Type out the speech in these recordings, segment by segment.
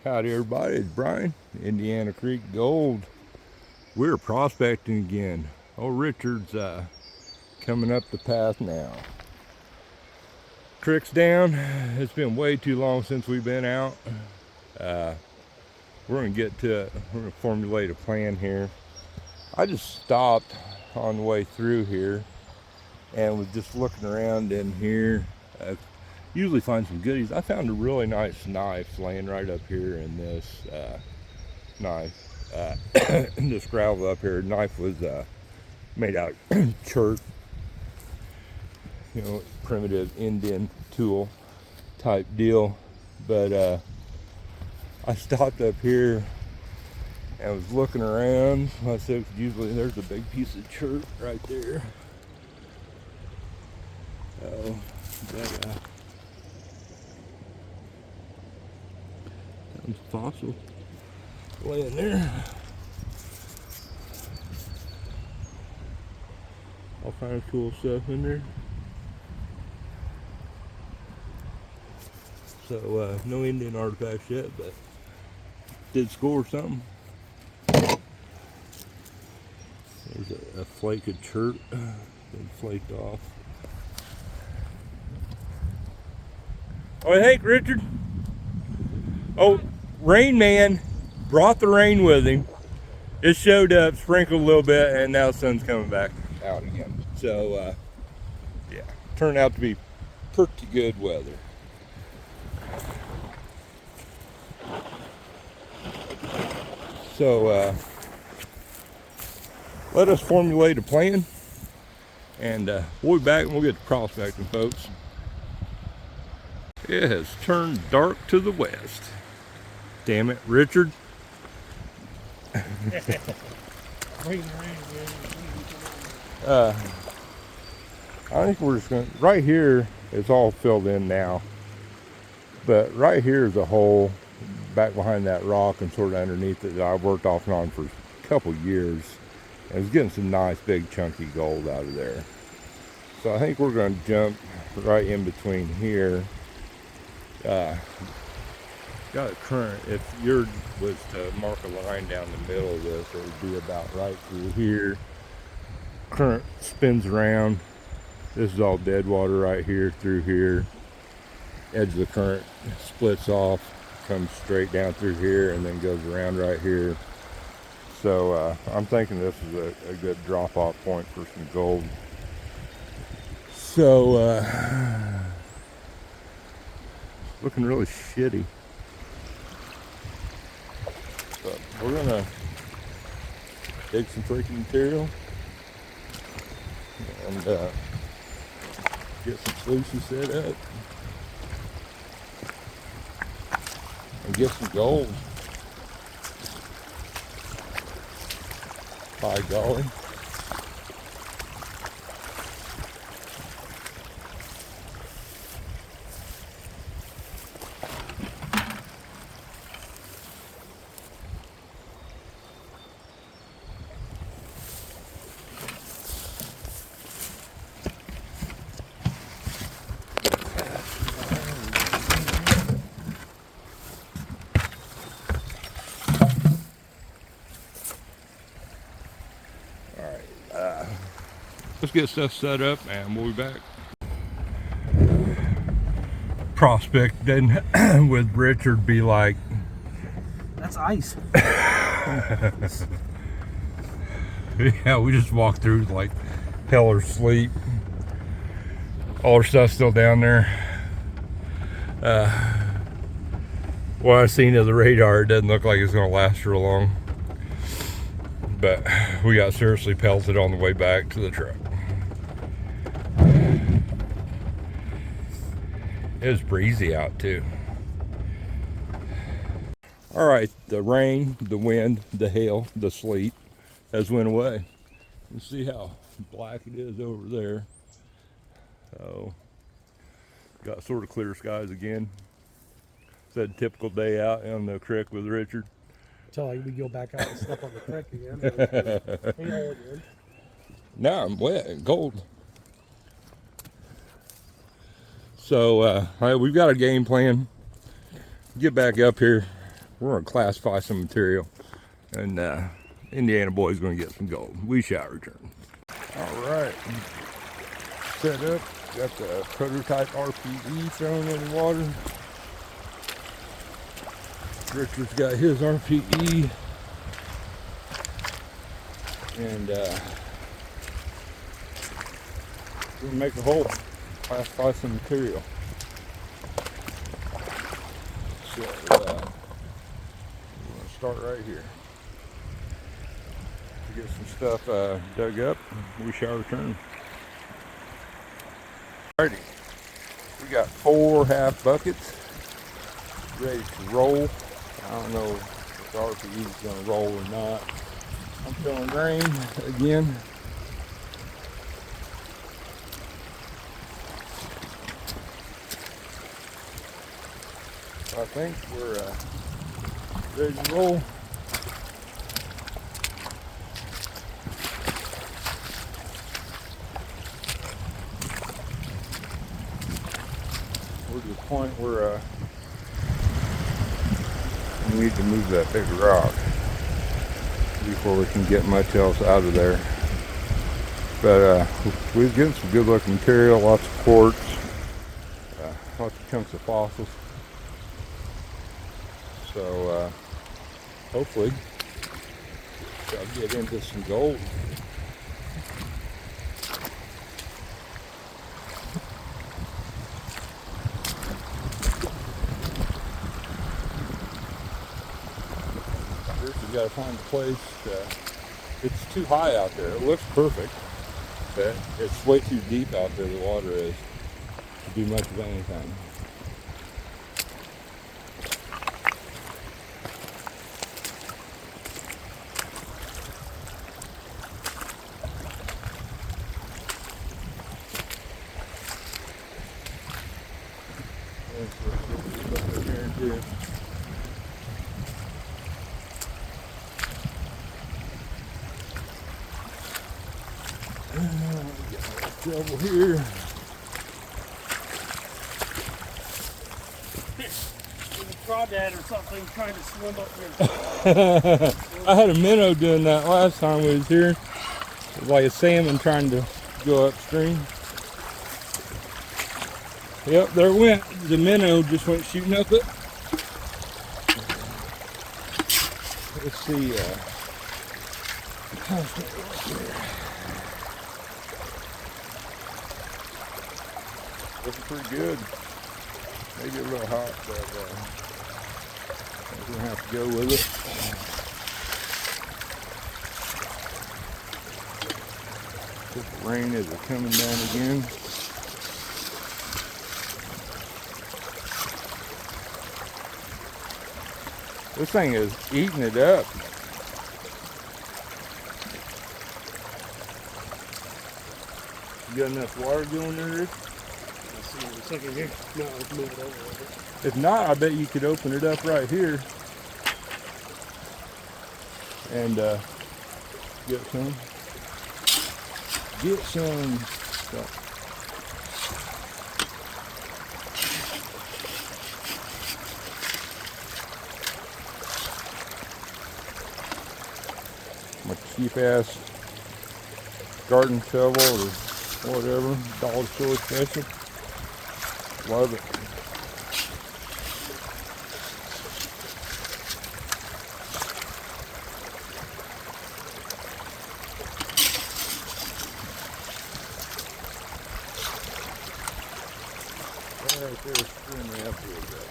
Howdy everybody, it's Brian, Indiana Creek Gold. We're prospecting again. Old Richard's coming up the path now. Creek's down. It's been way too long since we've been out. We're gonna get to it. We're gonna formulate a plan here. I just stopped on the way through here and was just looking around in here. Usually find some goodies. I found a really nice knife laying right up here in this knife. In this gravel up here. The knife was made out of chert, you know, primitive Indian tool type deal. But I stopped up here and was looking around. I said, usually there's a big piece of chert right there. But fossil laying there. All kind of cool stuff in there. So no Indian artifacts yet, but did score something. There's a flake of chert been flaked off. Oh, hey Richard. Oh, RAINMAN brought the rain with him. It showed up, sprinkled a little bit, and now the sun's coming back out again. So, yeah, turned out to be pretty good weather. So, let us formulate a plan, and we'll be back and we'll get to prospecting, folks. It has turned dark to the west. Damn it, Richard. I think we're just going to, right here it's all filled in now. But right here is a hole back behind that rock and sort of underneath it that I worked off and on for a couple years. And I was getting some nice big chunky gold out of there. So I think we're going to jump right in between here. Got a current. If yours was to mark a line down the middle of this, it would be about right through here. Current spins around. This is all dead water right here through here. Edge of the current splits off, comes straight down through here, and then goes around right here. So I'm thinking this is a good drop-off point for some gold. So looking really shitty. But we're gonna dig some freaking material and get some sluices set up and get some gold. By golly. Let's get stuff set up and we'll be back. Prospecting with Richard be like, that's ice. Yeah, we just walked through like hell or sleep. All our stuff's still down there. What I've seen of the radar, it doesn't look like it's gonna last for long. But we got seriously pelted on the way back to the truck. It was breezy out too. All right, the rain, the wind, the hail, the sleet has went away. You see how black it is over there. So got sort of clear skies again. Said typical day out on the creek with Richard. Until like we go back out and step on the creek again. Hail again. Now I'm wet and cold. So we've got a game plan. Get back up here, we're gonna classify some material, and Indiana boy's gonna get some gold. We shall return. All right, set up. Got the prototype RPE thrown in the water. Richard's got his RPE, and we're gonna make a hole, classify some material. So we're gonna start right here. To get some stuff dug up, we shall return. Alrighty, we got 4 half buckets ready to roll. I don't know if the RPE is going to roll or not. I'm feeling rain again. I think we're ready to roll. We're to the point where we need to move that big rock before we can get much else out of there. But we've getting some good looking material, lots of quartz, lots of chunks of fossils. So hopefully I'll get into some gold. First we got to find a place. It's too high out there. It looks perfect, but it's way too deep out there, the water is, to do much of anything. Trouble here. Crawdad or something trying to swim up here. I had a minnow doing that last time we was here. It was like a salmon trying to go upstream. Yep, there it went. The minnow just went shooting up it. Let's see. How's that look here? Looking pretty good. Maybe a little hot, but we're gonna have to go with it. The rain is coming down again. This thing is eating it up. You got enough water going there, Rich? Second here. No, let's move it over a little bit. If not, I bet you could open it up right here and get some. Get some stuff. My cheap ass garden shovel or whatever, dollar store special. Love it. Right there, screwing me up a little bit.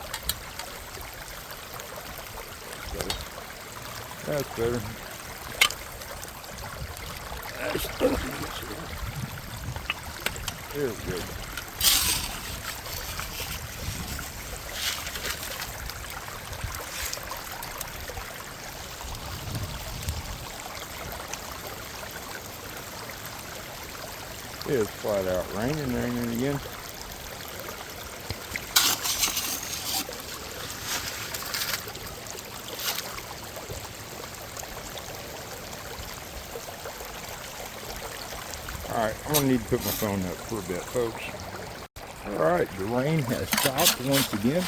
That's better. That's better. There we go. It is flat out raining again. Alright, I'm going to need to put my phone up for a bit, folks. Alright, the rain has stopped once again.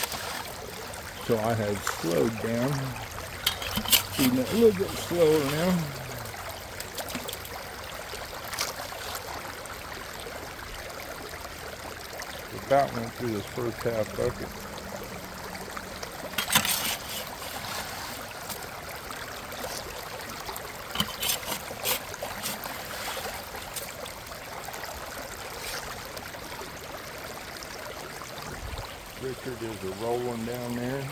so I had slowed down. Feeding it a little bit slower now. About went through this first half bucket. Richard is a rolling down there.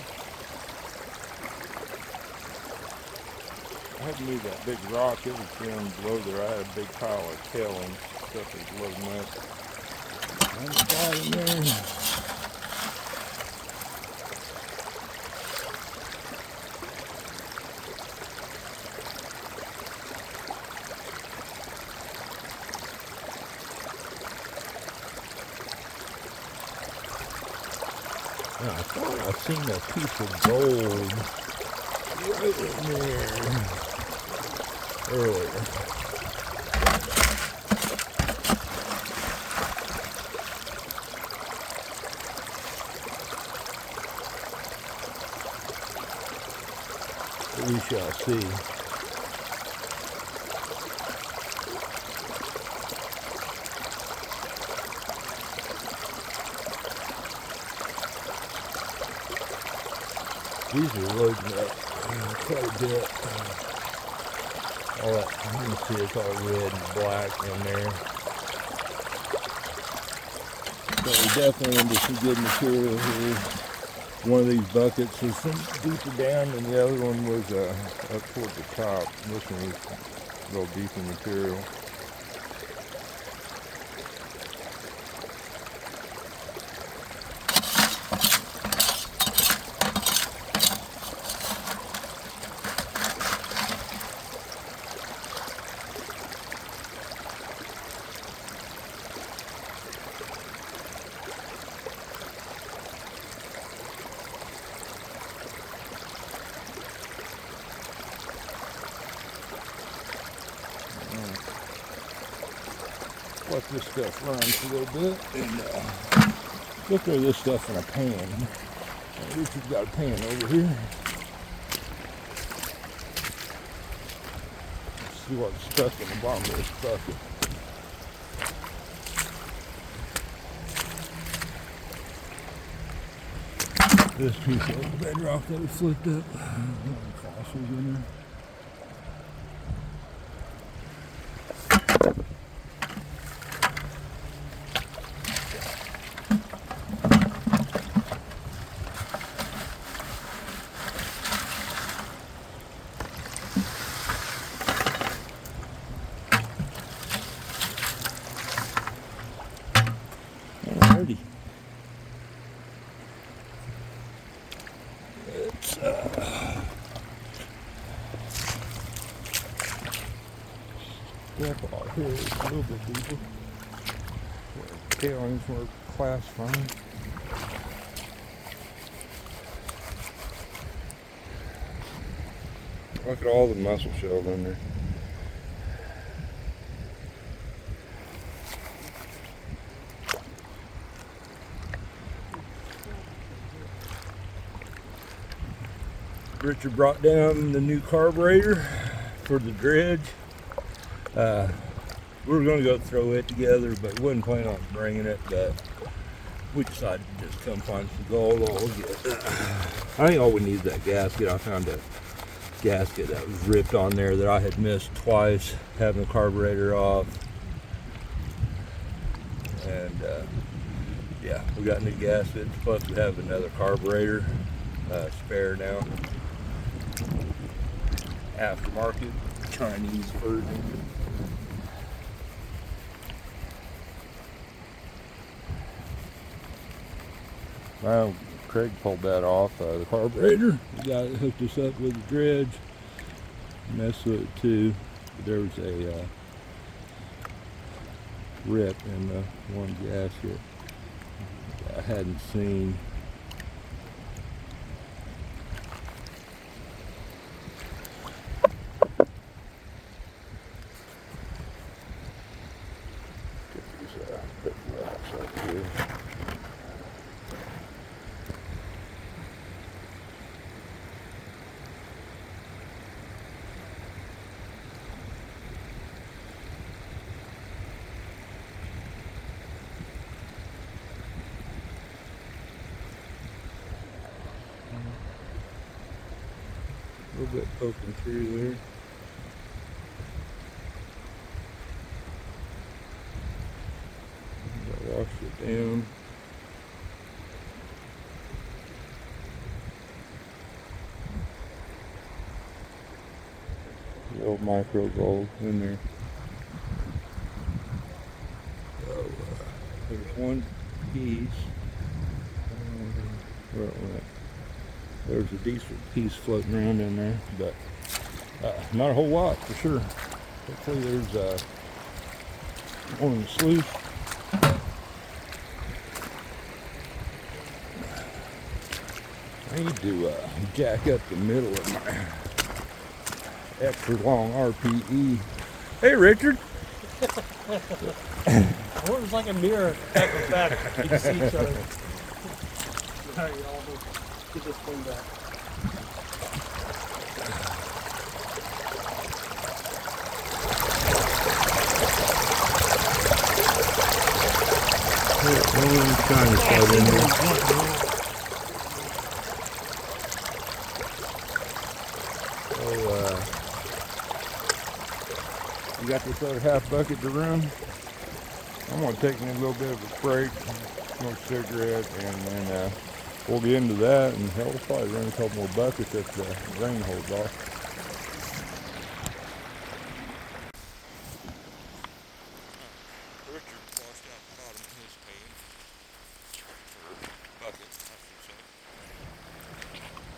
I had to move that big rock. It was down below there. I had a big pile of tail and stuff was loading up. And got in there. I thought I seen a piece of gold right in there earlier. We shall see. These are loading up quite a bit. All that, you can see it's all red and black in there. So we're definitely into some good material here. One of these buckets was some deeper down and the other one was up toward the top. This one was real deeper material. Let this stuff run for a little bit and look throw this stuff in a pan. Richard's got a pan over here. Let's see what's stuck in the bottom of this bucket. This piece of bedrock that was flipped up. Fossils in there. Alrighty. Let's step out here a little bit deeper. Tailings were classifying. Look at all the mussel shells in there. Richard brought down the new carburetor for the dredge. We were going to go throw it together, but we wasn't planning on bringing it. But we decided to just come find some gold. I think all we need is that gasket. I found a gasket that was ripped on there that I had missed twice, having the carburetor off. And yeah, we got new gaskets. Plus, we have another carburetor spare now. Aftermarket Chinese version. Well, Craig pulled that off the carburetor. The guy that hooked us up with the dredge messed with it too. But there was a rip in the one gasket I hadn't seen. A little bit poking through there. Wash it down. Little micro gold in there. So, there's one piece. Where it went. There's a decent piece floating around in there, but not a whole lot for sure. Hopefully there's one in the sluice. I need to jack up the middle of my extra long RPE. Hey, Richard. Well, it was like a mirror type of effect. You can see each other. Alright, y'all, get this thing back. Trying to slide in there. You got this other half bucket to run. I'm gonna take me a little bit of a break, smoke a cigarette, and then we'll get into that. And hell, we'll probably run a couple more buckets if the rain holds off. Richard washed out the bottom of his pan, or bucket, I should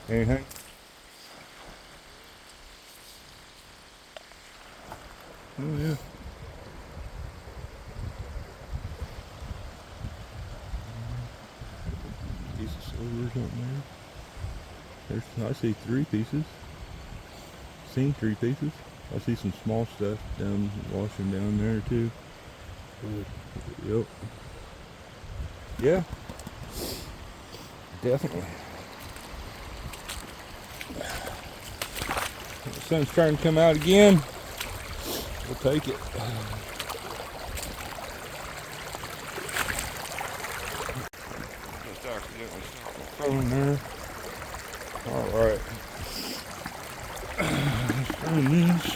say. Anything? Oh yeah. Piece of silver or something there. I see 3 pieces. Seen 3 pieces. I see some small stuff down washing down there too. Yep. Yeah. Definitely. The sun's starting to come out again. We'll take it. Just accidentally stopped my phone there. Alright. Let's turn these.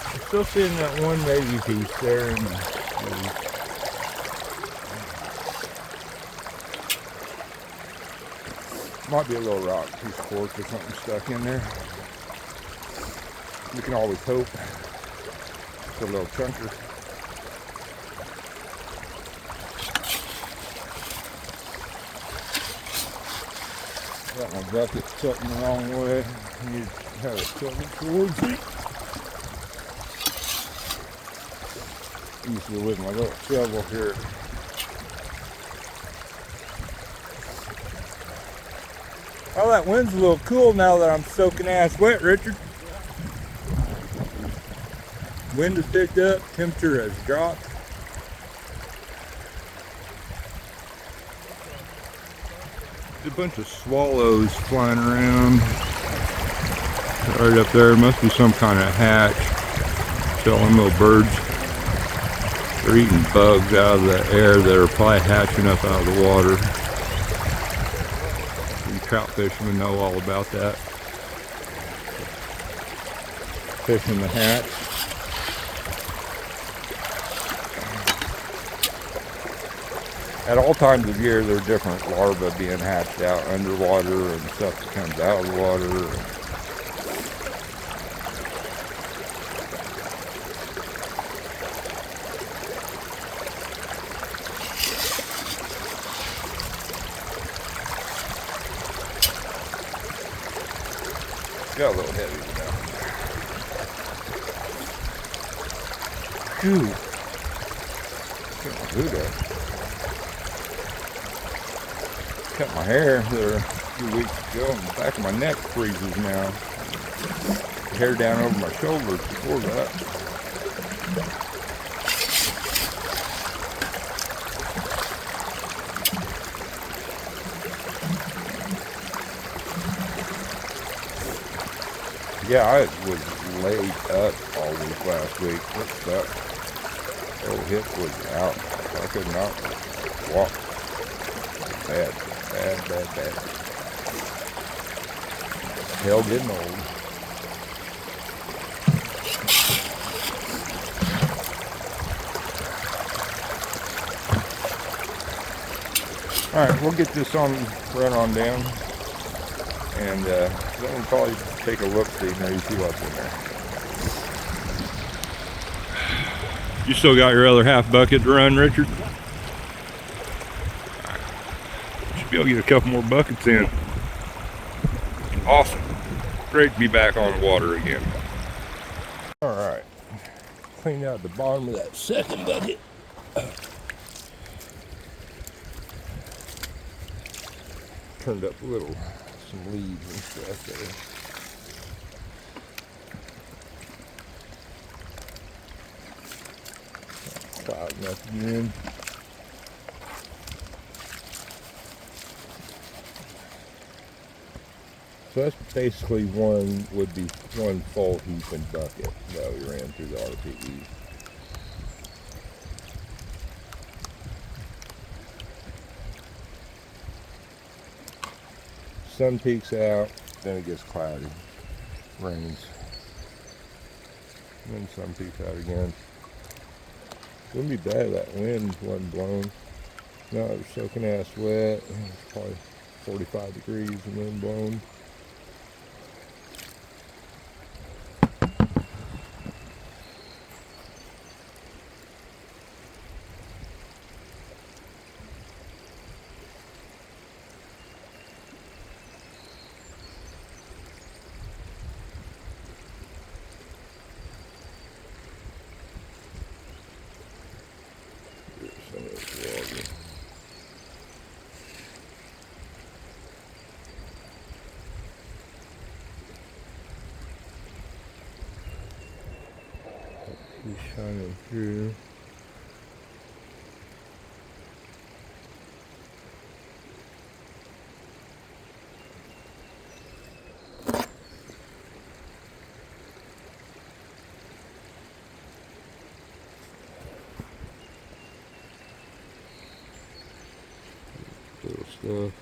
I'm still seeing that one navy piece there in the might be a little rock, piece of quartz or something stuck in there. You can always hope. It's a little chunker. Got my bucket tilting the wrong way. I need to have it tilted towards me. I'm just with my little shovel here. Oh, that wind's a little cool now that I'm soaking ass wet, Richard. Wind has picked up, temperature has dropped. There's a bunch of swallows flying around. Right up there, must be some kind of hatch. See all them little birds. They're eating bugs out of the air that are probably hatching up out of the water. Trout fishermen know all about that. Fishing the hatch. At all times of year, there are different larvae being hatched out underwater and stuff that comes out of the water. Got a little heavy down there. Ooh. Get my boot up. Cut my hair there a few weeks ago and the back of my neck freezes now. Hair down over my shoulders before that. Yeah, I was laid up all week last week. That sucked. Oh, hip was out. I could not walk. Bad, bad, bad, bad. Hell getting old. Alright, we'll get this on, run on down, and then we'll probably take a look-see and maybe see what's in there. You still got your other half bucket to run, Richard? Should be able to get a couple more buckets in. Awesome. Great to be back on the water again. Alright, cleaned out the bottom of that second bucket. Turned up a little, some leaves and stuff there. Clouding up again. So that's basically would be one full heaping bucket that we ran through the RPE. Sun peaks out, then it gets cloudy, rains, and then sun peaks out again. Wouldn't be bad if that wind wasn't blowing. No, it was soaking ass wet. It's probably 45 degrees and wind blowing. Some of this water. He's shining through. Little stuff.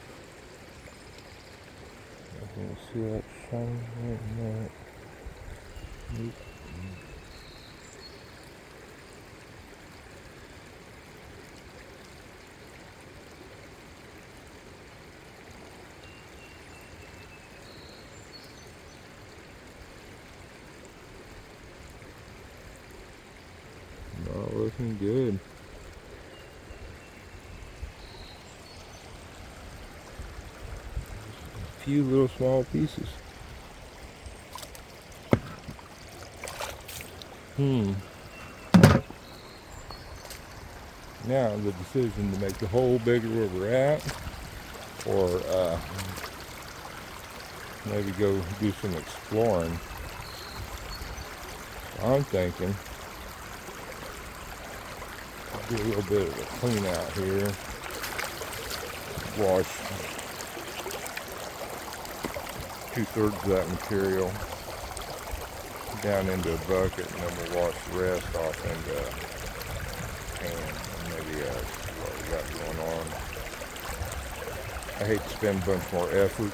I can see that shining right in that. Nope. Not looking good. A few little small pieces. Now the decision to make the hole bigger where we're at, or maybe go do some exploring. I'm thinking do a little bit of a clean out here, wash 2/3 of that material down into a bucket, and then we'll wash the rest off into a pan, and maybe what we got going on. I hate to spend a bunch more effort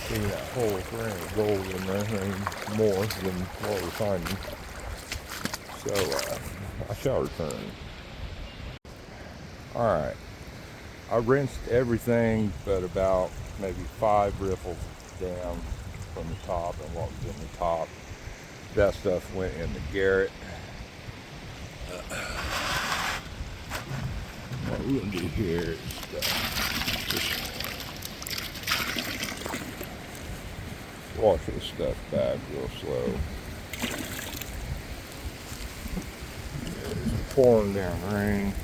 cleaning that hole if there ain't gold in there, any more than what we're finding. So I shall return. Alright, I rinsed everything but about maybe 5 riffles down from the top, and what was in the top. That stuff went in the garret. What we're going to do here is just wash this stuff back real slow. It's pouring down rain.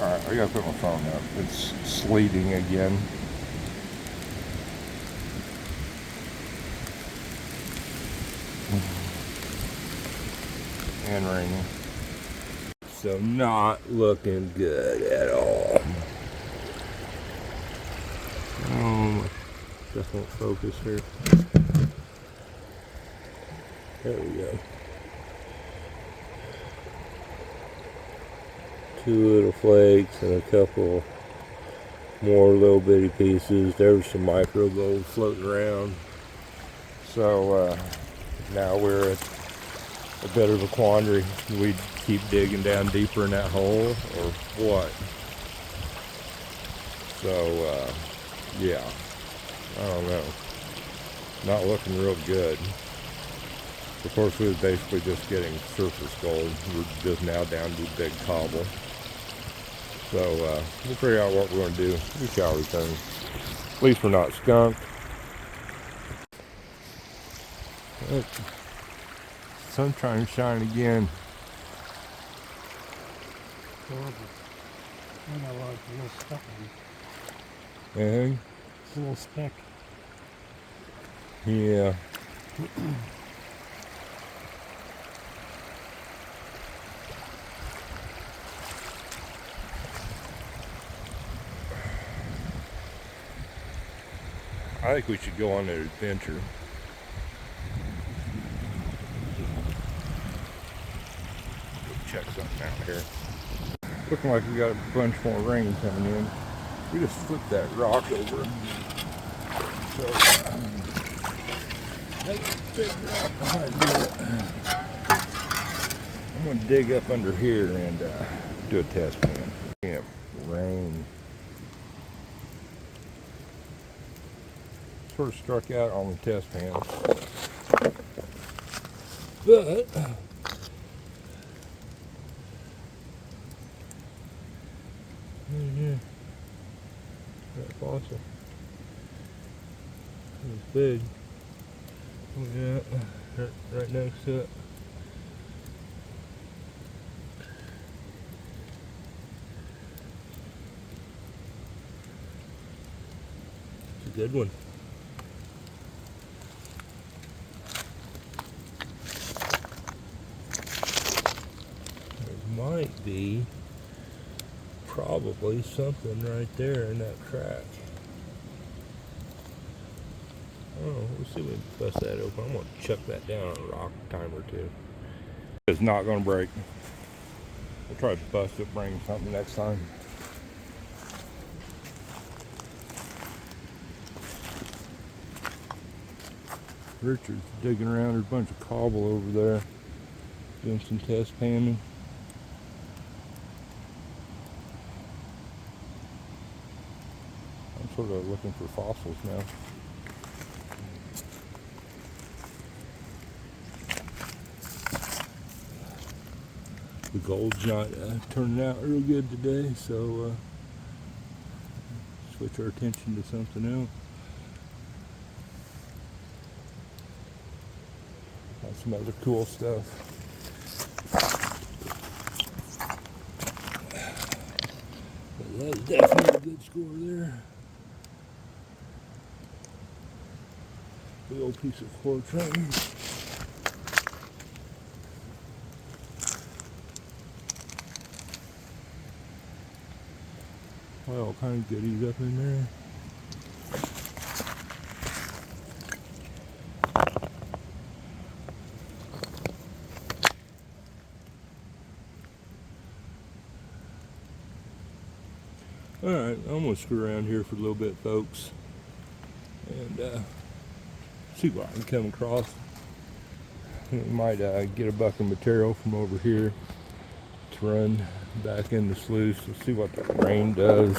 Alright, I gotta put my phone up. It's sleeting again. And raining. So not looking good at all. Stuff won't focus here. There we go. 2 little flakes and a couple more little bitty pieces. There was some micro gold floating around. So now we're at a bit of a quandary. Do we keep digging down deeper in that hole or what? So yeah, I don't know. Not looking real good. Of course, we were basically just getting surface gold. We're just now down to big cobble. So we'll figure out what we're going to do. We shall return. At least we're not skunked. Look, sun's trying to shine again. I got a little stuck on it. Anything? It's a little speck. Yeah. I think we should go on an adventure. Check something out here. Looking like we got a bunch more rain coming in. We just flipped that rock over. So, that's a big rock behind me. I'm going to dig up under here and do a test pan. Yeah, rain. Sort of struck out on the test pan. But that fossil is big. Look at that, right next to it. It's a good one. There might be probably something right there in that crack. Oh, we'll see if we can bust that open. I'm going to chuck that down on a rock time or two. It's not going to break. We'll try to bust it, bring something next time. Richard's digging around. There's a bunch of cobble over there. Doing some test panning. I'm sort of looking for fossils now. The gold's not turning out real good today, so switch our attention to something else. Got some other cool stuff. But that was definitely a good score there. Big old piece of quartz right here. Well, all kind of goodies up in there. Alright, I'm going to screw around here for a little bit, folks, and see what I can come across. We might get a bucket of material from over here to run back in the sluice. Let's see what the rain does.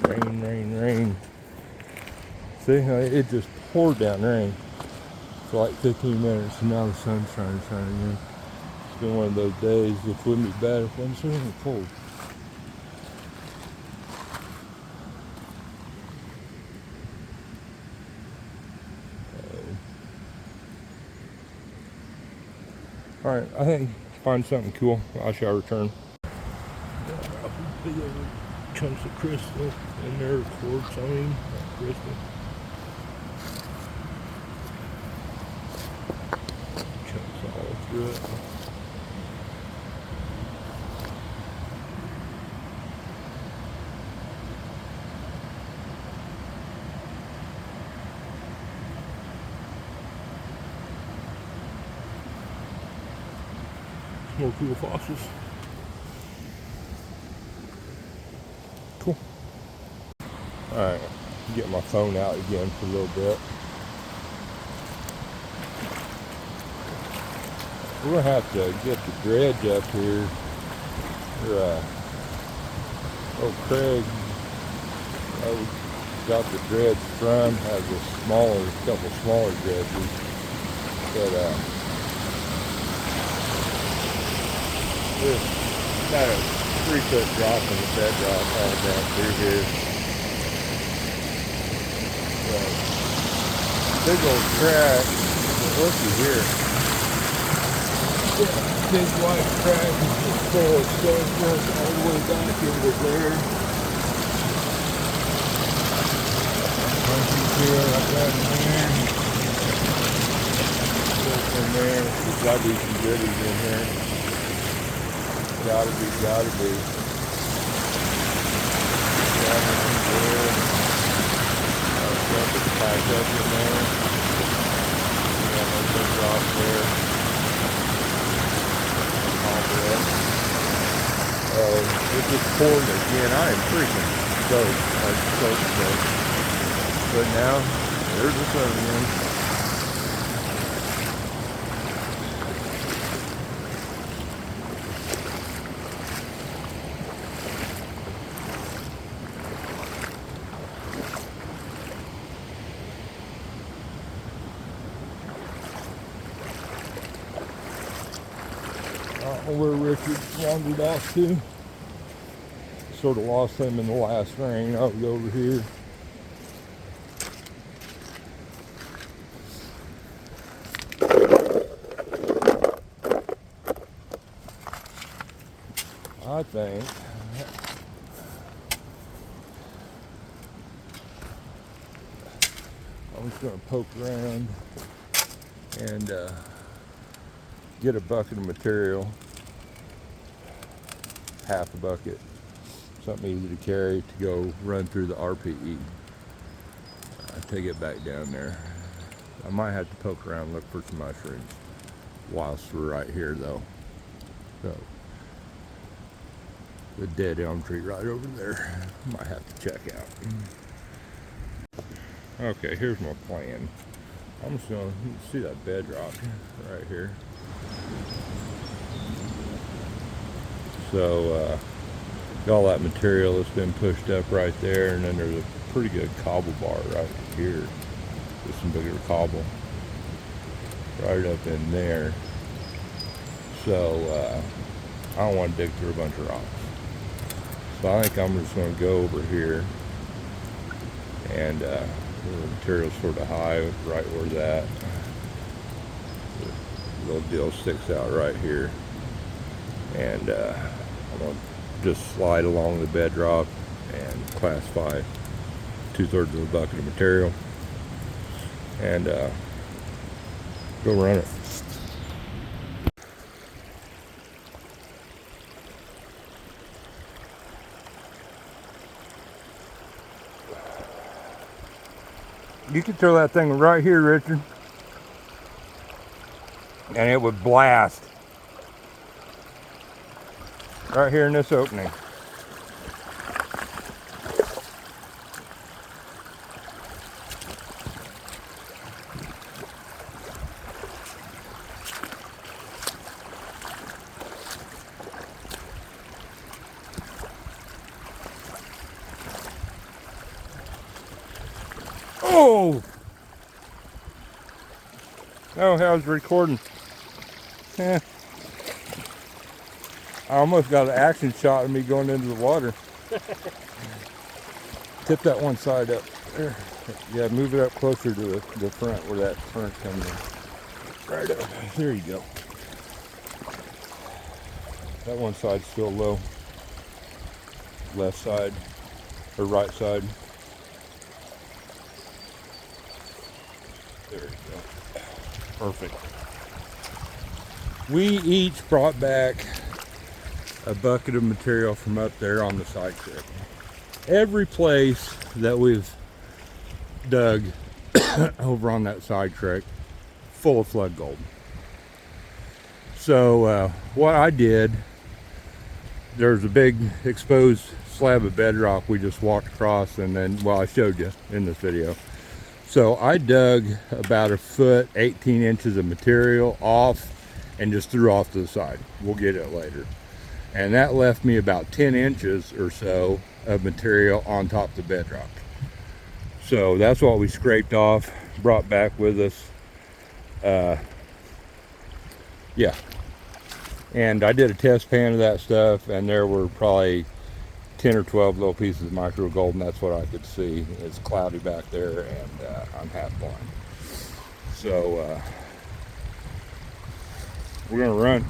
Rain, rain, rain. See, it just poured down rain for like 15 minutes, and now the sun's trying to shine again. It's been one of those days. It wouldn't be bad if it wasn't so cold. Alright, I think find something cool. I shall return. Big old chunks of crystal in there, quartz, not crystal. Chunks all through it. more cool fossils. Cool. Alright, get my phone out again for a little bit. We're gonna have to get the dredge up here. Old Craig, we got the dredge from, has a couple smaller dredges, but there's about a 3-foot drop in the bedrock all down through here. So, big old crack. Looky here. Big white crack is just full of stuff goes all the way back into there. Punches here, like that in there. In there. There's gotta be some goodies in here. Gotta be. Gotta be in there. Stuff is packed up in there. Yeah, no big drop there. It just poured again. I am freaking stoked. I'm so stoked. But now, there's the sun again. I don't know where Richard wandered off to. Sort of lost him in the last rain. I'll go over here. I think I'm just going to poke around and get a bucket of material, half a bucket, something easy to carry to go run through the RPE. Take it back down there. I might have to poke around and look for some mushrooms whilst we're right here though. So the dead elm tree right over there, might have to check out. Okay, here's my plan. I'm just gonna see that bedrock right here. So all that material that's been pushed up right there, and then there's a pretty good cobble bar right here. There's some bigger cobble right up in there. So I don't want to dig through a bunch of rocks. So I think I'm just going to go over here, and the material's sort of high right where that little deal sticks out right here, and I'm going to just slide along the bedrock and classify 2/3 of a bucket of material and go run it. You could throw that thing right here, Richard, and it would blast right here in this opening. Oh! Oh, I was recording. I almost got an action shot of me going into the water. Tip that one side up. There. Yeah, move it up closer to the front where that current comes in. Right up. There you go. That one side's still low. Left side or right side. There you go. Perfect. We each brought back a bucket of material from up there on the side trip. Every place that we've dug over on that side trek, full of flood gold. So what I did, there's a big exposed slab of bedrock we just walked across, and then, well, I showed you in this video. So I dug about 1 foot 18 inches of material off and just threw off to the side. We'll get it later. And that left me about 10 inches or so of material on top of the bedrock. So that's what we scraped off, brought back with us. Yeah. And I did a test pan of that stuff, and there were probably 10 or 12 little pieces of micro gold, and that's what I could see. It's cloudy back there, and I'm half blind. So we're gonna run.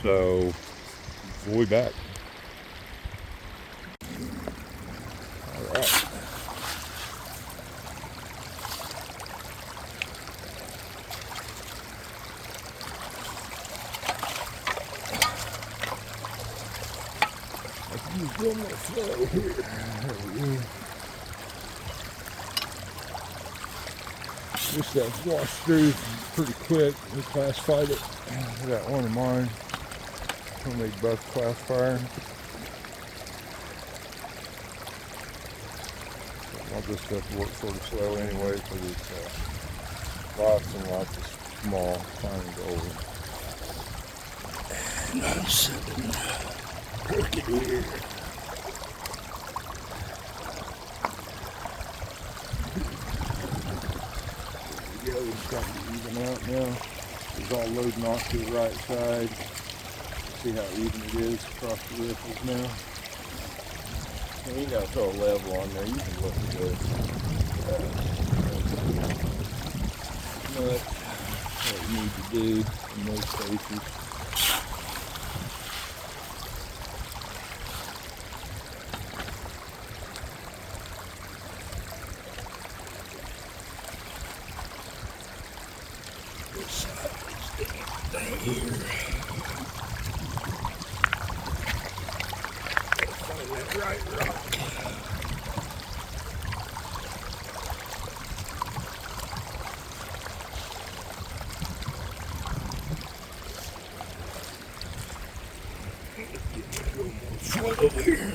So we'll be back. All right. Let's go more slow here. There we go. This stuff's washed through pretty quick. We classified it. I got one of mine. Homemade buff classifier. All this stuff works sort of slow anyway because it's lots and lots of small, tiny gold. And I'm sitting crooked here. There we go, it's starting to even out now. It's all loading off to the right side. See how even it is across the riffles now. And you gotta throw a level on there. You can look at this. But what you need to do in those cases. This side is down here. Find that right rock. Get a little more flow here.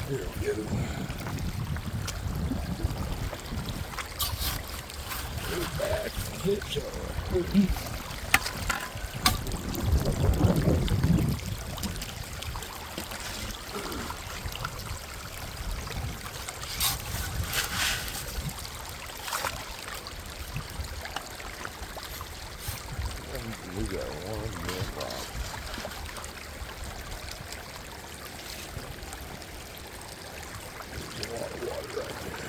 There we go. Go back. Hips are hurting. We got one more rock. There's a lot of water right there.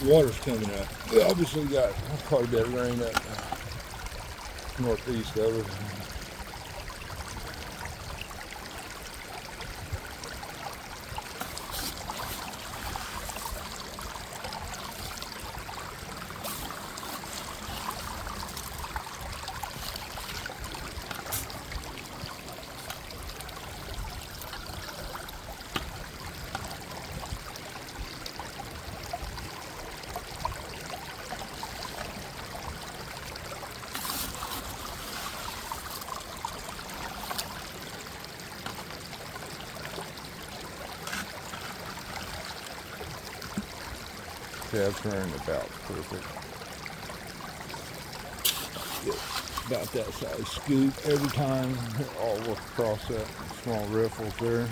Water's coming up. We obviously got quite a bit of rain up northeast of it. Yeah, it's running about perfect. Get about that size scoop every time. All work across that small riffles there.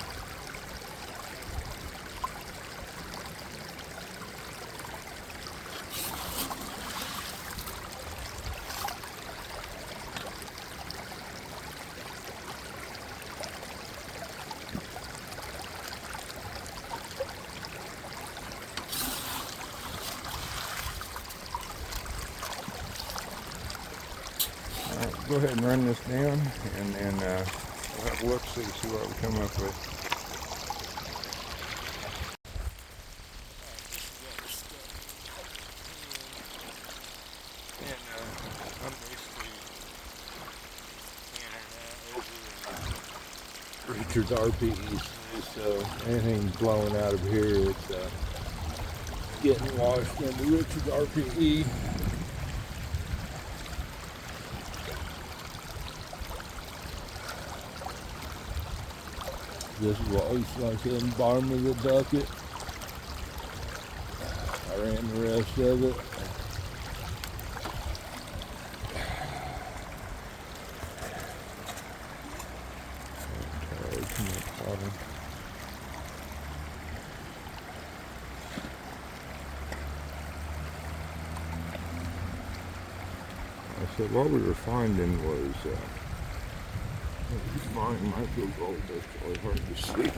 Alright, go ahead and run this down, and then we'll have a look, see what we come up with. And I'm basically Richard's RPEs, so anything blowing out of here, it's getting washed into Richard's RPE. This is what looks like in the bottom of the bucket. I ran the rest of it. So what we were finding was mine might go gold. That's probably hard to see.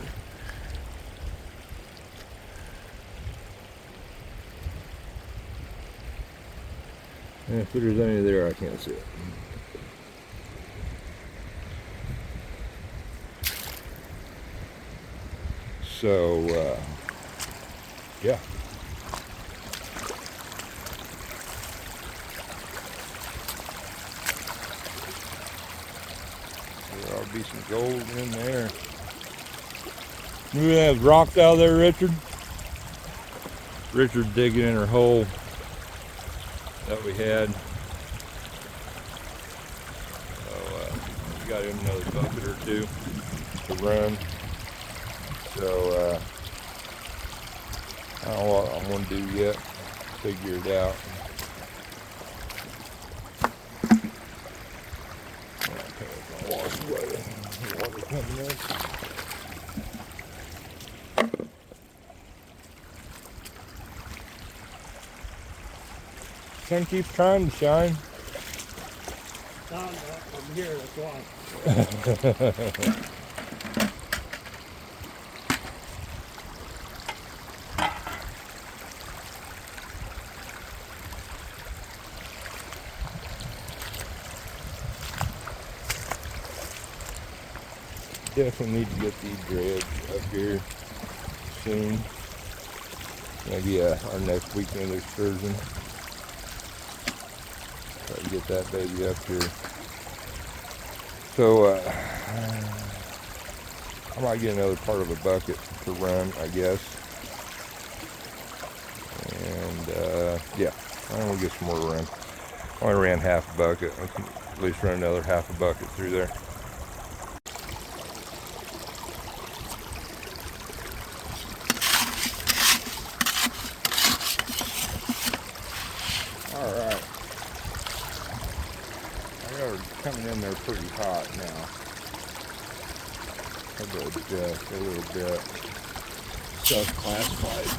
And if there's any there, I can't see it. So, yeah. There'll be some gold in there. You have rocks out there, Richard? Richard digging in her hole that we had. So we got him another bucket or two to run. So I don't know what I'm going to do yet. Figure it out. Okay, wash away the water coming in. Sun keeps trying to shine. No, I'm here, that's why. Definitely need to get these dredged up here soon. Maybe our next weekend excursion. Try to get that baby up here. So I might get another part of a bucket to run, I guess. And yeah, I'm gonna get some more to run. I only ran half a bucket. I can at least run another half a bucket through there. Alright. They're coming in there pretty hot now. Just a little bit self-classified.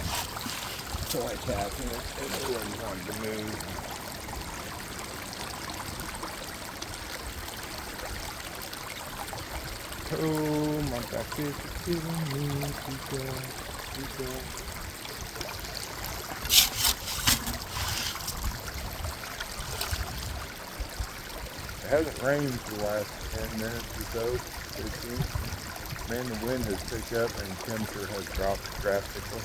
So I tapped it and it wasn't wanting to move. Oh, my back is killing me. Keep going. It hasn't rained for the last 10 minutes or so, 15. Man, the wind has picked up and temperature has dropped drastically.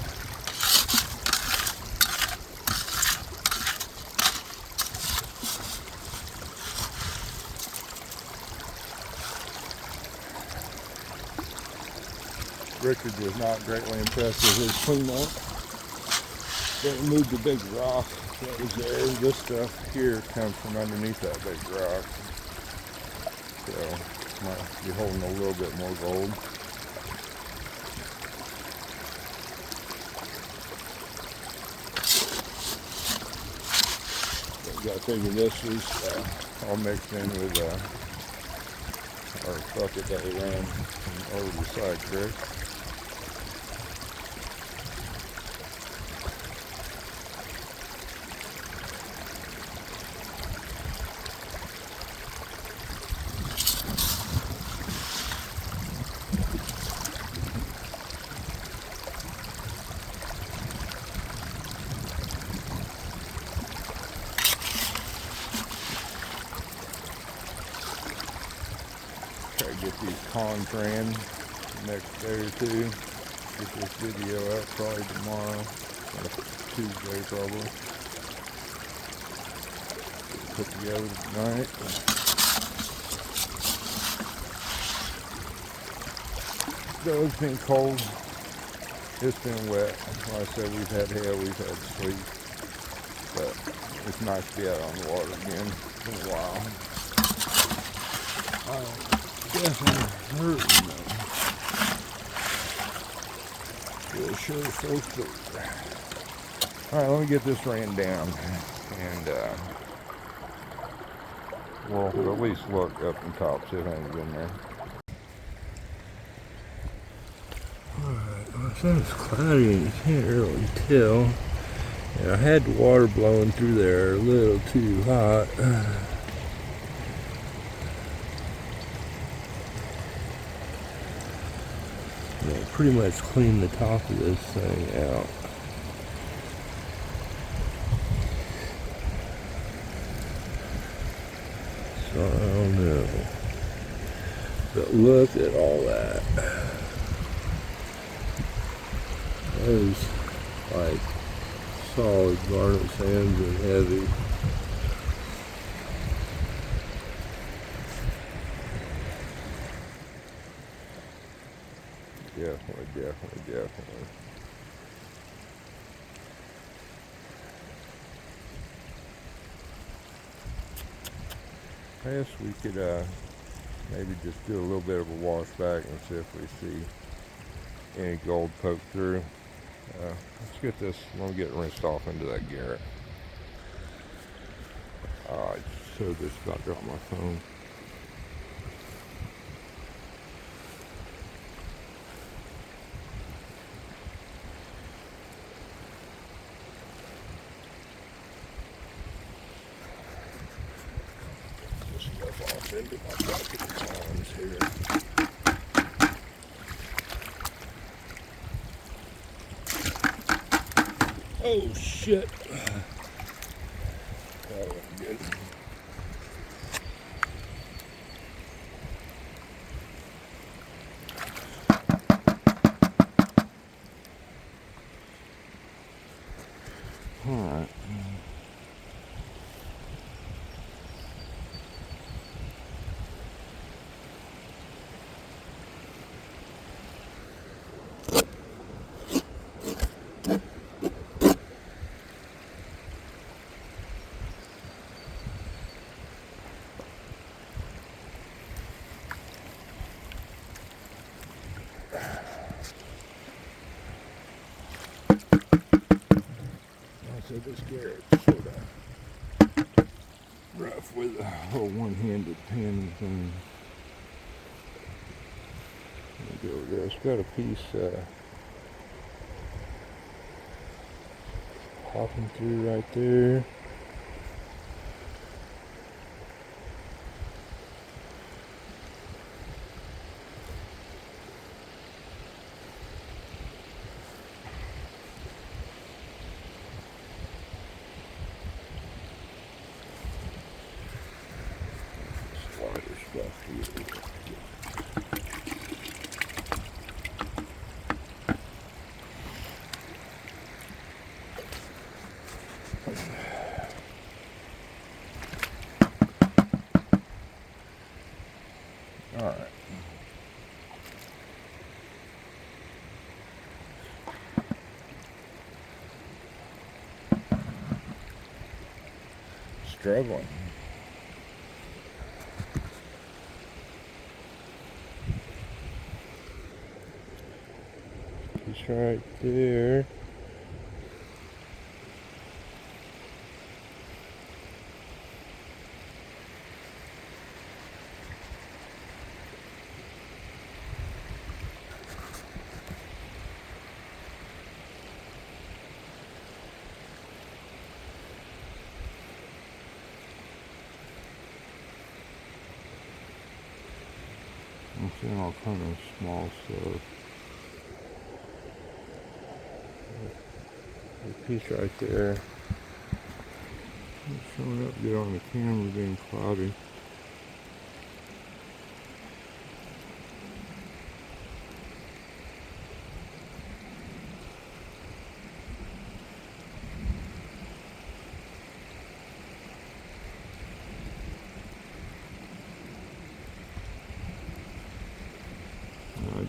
Richard was not greatly impressed with his cleanup. They moved the big rock that was there. This stuff here comes from underneath that big rock. So might be holding a little bit more gold. But you gotta figure this is all mixed in with our bucket that we ran from over the side creek. get these ponds ran the next day or two. Get this video up probably tomorrow, Tuesday probably. Put together tonight. Though it's been cold, it's been wet. Like I said, we've had hail, we've had sleet, but it's nice to be out on the water again. It's been a while. Definitely hurting though. Feel sure so clear. Alright, let me get this ran down and we'll at least look up and top, see if anything's in there. Alright, well, it says it's cloudy and you can't really tell. And I had the water blowing through there a little too hot. Yeah, pretty much clean the top of this thing out. So I don't know. But look at all that. That is like solid garnet sands and heavy. Definitely. I guess we could maybe just do a little bit of a wash back and see if we see any gold poke through. Let's get this, let me get it rinsed off into that garret. I so just about dropped my phone. Just stuff off into my bucket of times here. Oh shit. That wasn't good. Alright. So this garret's sort of rough with a whole one-handed pin thing. Let me go over there. It's got a piece popping through right there. Stuff here. All right. Struggling. It's right there. I'm seeing all kind of small stuff. A piece right there. It's showing up good on the camera, being cloudy.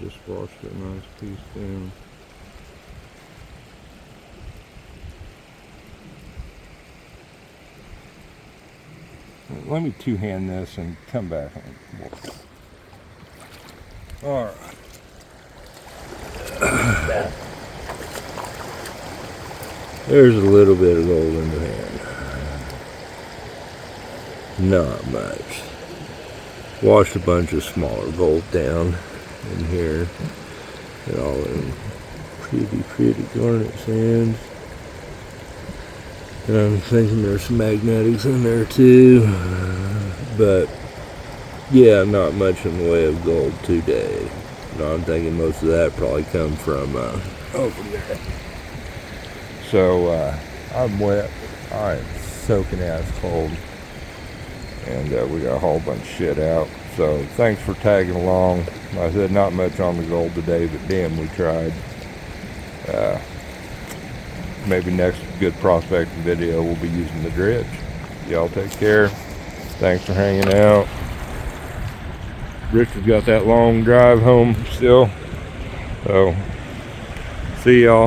just washed a nice piece down. Let me two-hand this and come back. All right. There's a little bit of gold in the hand. Not much. Washed a bunch of smaller gold down in here. And all in pretty garnet sands. And I'm thinking there's some magnetics in there too. But yeah, not much in the way of gold today. No, I'm thinking most of that probably come from over there. So I'm wet. I'm soaking ass cold. And we got a whole bunch of shit out. So thanks for tagging along. Like I said, not much on the gold today, but damn, we tried. Maybe next good prospecting video we'll be using the dredge. Y'all take care. Thanks for hanging out. Richard's got that long drive home still. So see y'all.